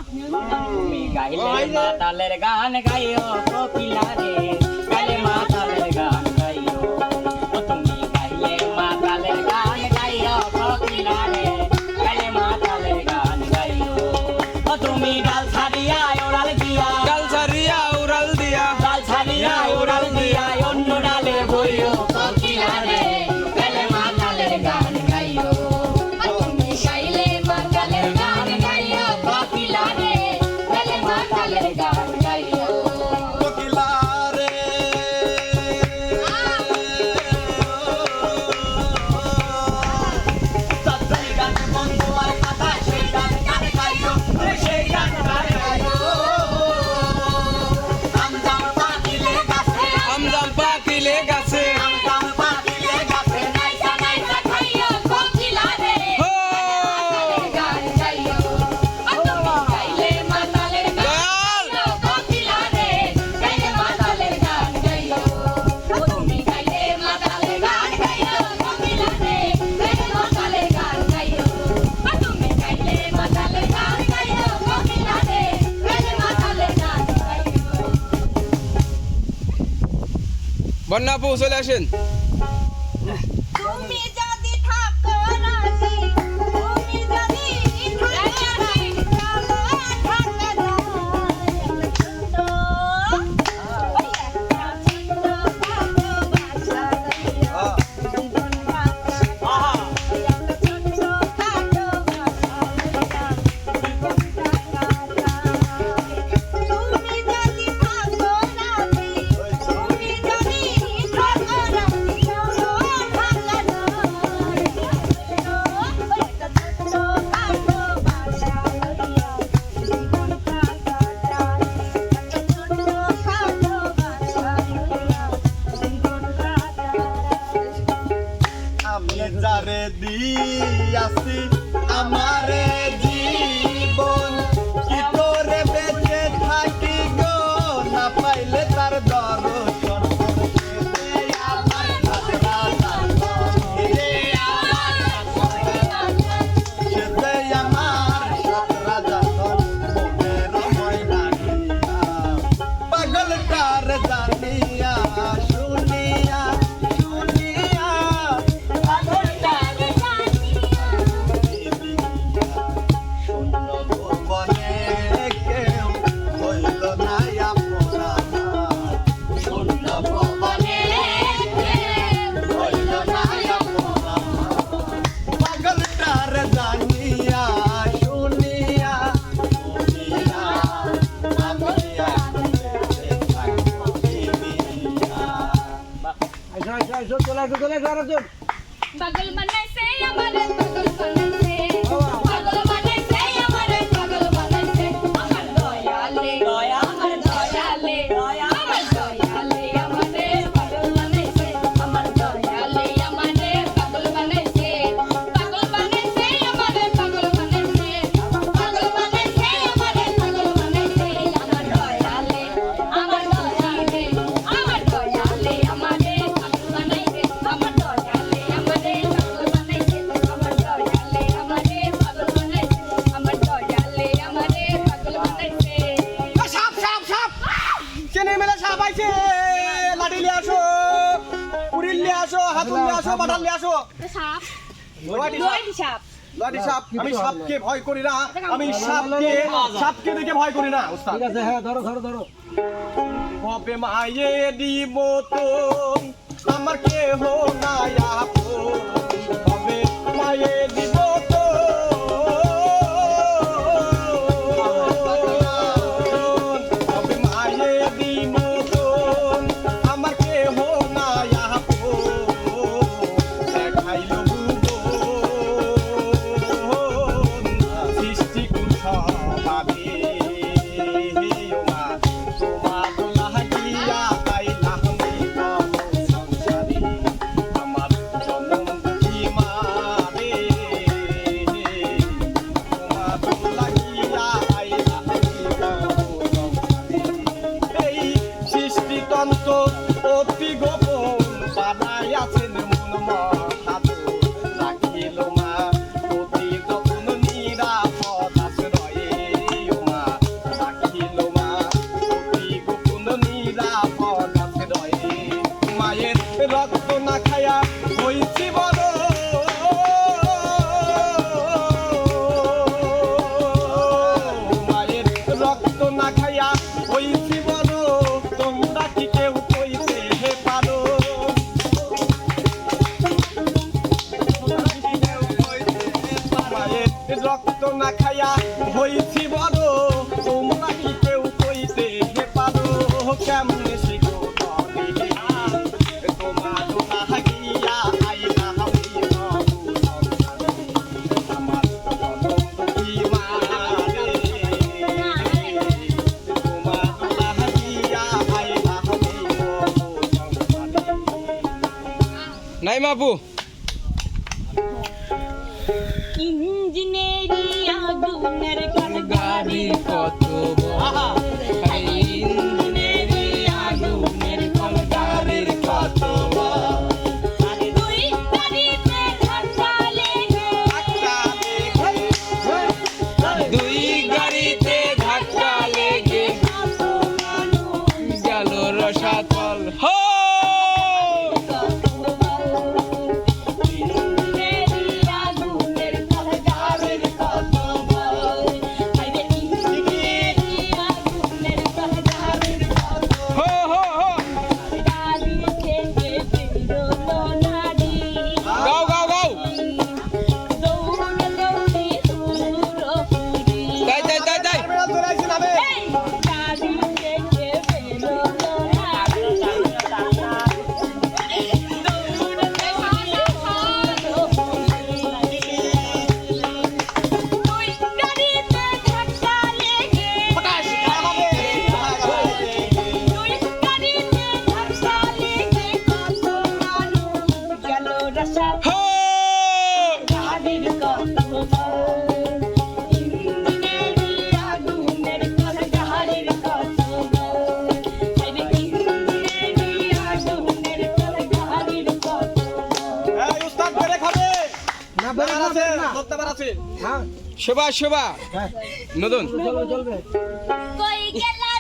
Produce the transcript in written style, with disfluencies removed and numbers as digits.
তুমি গাইলে মাতালের গান গাইও কোকিলা রে গাইলে মাতালের গান গাইও তুমি গাইলে মাতালের গান গাইও কোকিলা রে গাইলে মাতালের গান গাইও তুমি ডাল ছাড়িয়া ওড়াল দিয়া ডাল ছাড়িয়া উড়াল দিয়া ডাল ছাড়িয়া ওড়াল দিয়া অন্য ডালে বইও কোকিলা রে গাইলে মাতালের গান গাইও তুমি গাইলে মাতালের গান গাইও কোকিলা রে গাইলে মাতালের গান গাইও কোকিলা রে সত্যি গান বন্ধু আর কথা সেই গান গান গাইও সেই গান গান গাইও আমজাম পাখিলে গাছে আমজাম পাখিলে গাছে আমজাম পাখিলে গাছে নাইসা নাইসা খাইও কোকিলা রে হো গান গাইও তুমি গাইলে মাতালের গান গাইও কোকিলা রে গাইলে মাতালের গান গাইও তুমি গাইলে মাতালের গান গাইও কোকিলা রে গাইলে মাতালের গান গাইও তুমি গাইলে মাতালের গান গাইও কোকিলা রে গাইলে মাতালের গান গাইও বন্যাপু চলে আসেন তুমি যদি থাকো রাজি তুমি যদি থাকো রাজি চলো থাকো না তো ওই একটা ছোট কালো বাসা লইয়া জীবন কাটে ওই একটা ছোট কালো বাসা লইয়া জীবন কাটে তুমি যদি থাকো রাজি তুমি যদি থাকো রাজি চলো থাকো না ওই একটা ছোট কালো বাসা লইয়া জীবন কাটে একটা ছোট কালো বাসা লইয়া জীবন কাটে আমি যারে দিয়াছি আমারে জীবন কি করে বেঁচে থাকি গো না পাইলে তার দর্শন রে আমার খাতরা জানবো রে সেতে আমার খাতরা জানবো মনের ময়না পাগল কার জানিয়া শুনিয়া শুনিয়া পাগল বানাইছে আমারে পাগল বানাইছে পাগল বানাইছে আমারে পাগল বানাইছে আমার দয়ালে আমার দয়ালে আমার দয়ালে আমারে পাগল বানাইছে আমার দয়ালে আমারে পাগল বানাইছে পাগল বানাইছে আমারে পাগল বানাইছে পাগল বানাইছে আমারে পাগল বানাইছে আমার দয়ালে আমার দয়ালে আমার দয়ালে আমারে পাগল বানাইছে আমার দয়ালে আমারে পাগল বানাইছে আমার দয়ালে আমারে পাগল বানাইছে আমার দয়ালে আমারে পাগল বানাইছে সাপ সাপ সাপ চেনে মেলে সাপ আইছে লাঠি নিয়ে আসো পুরিল নিয়ে আসো হাতুল নিয়ে আসো বাটাল নিয়ে আসো সাপ লাঠি সাপ লাঠি সাপ আমি সাপকে ভয় করি না আমি সাপকে দেখে ভয় করি না উস্তাদ ঠিক আছে হ্যাঁ ধরো ধরো ধরো কবে মায়ে দিব তো আমার কেহ নাই আপন কবে মায়ে দিব তো কবে মায়ে দিব তো আমার কেহ নাই আপন দেখাইল সৃষ্টি কুসভাবে আমার জন্ম টাইম আপু ইঞ্জিনেরি আগুনের গাড়ি কত ইঞ্জিনেরি আগুনের গাড়ির কত দুই গাড়িতে ধাক্কা লেগে দুই গাড়িতে ধাক্কা লেগে গেল রসাতল হো হো হো হো গাও গাও গাও তাই তাই তাই তাই টার্মিনাল চলে আসছে নামে পটাশ আমাকে হো এই উস্তাদ বেড়ে খাবে না বেড়ে আছে ধরতে পারছে হ্যাঁ শোভা শোভা হ্যাঁ নতুন চলবে চলবে কই গেলা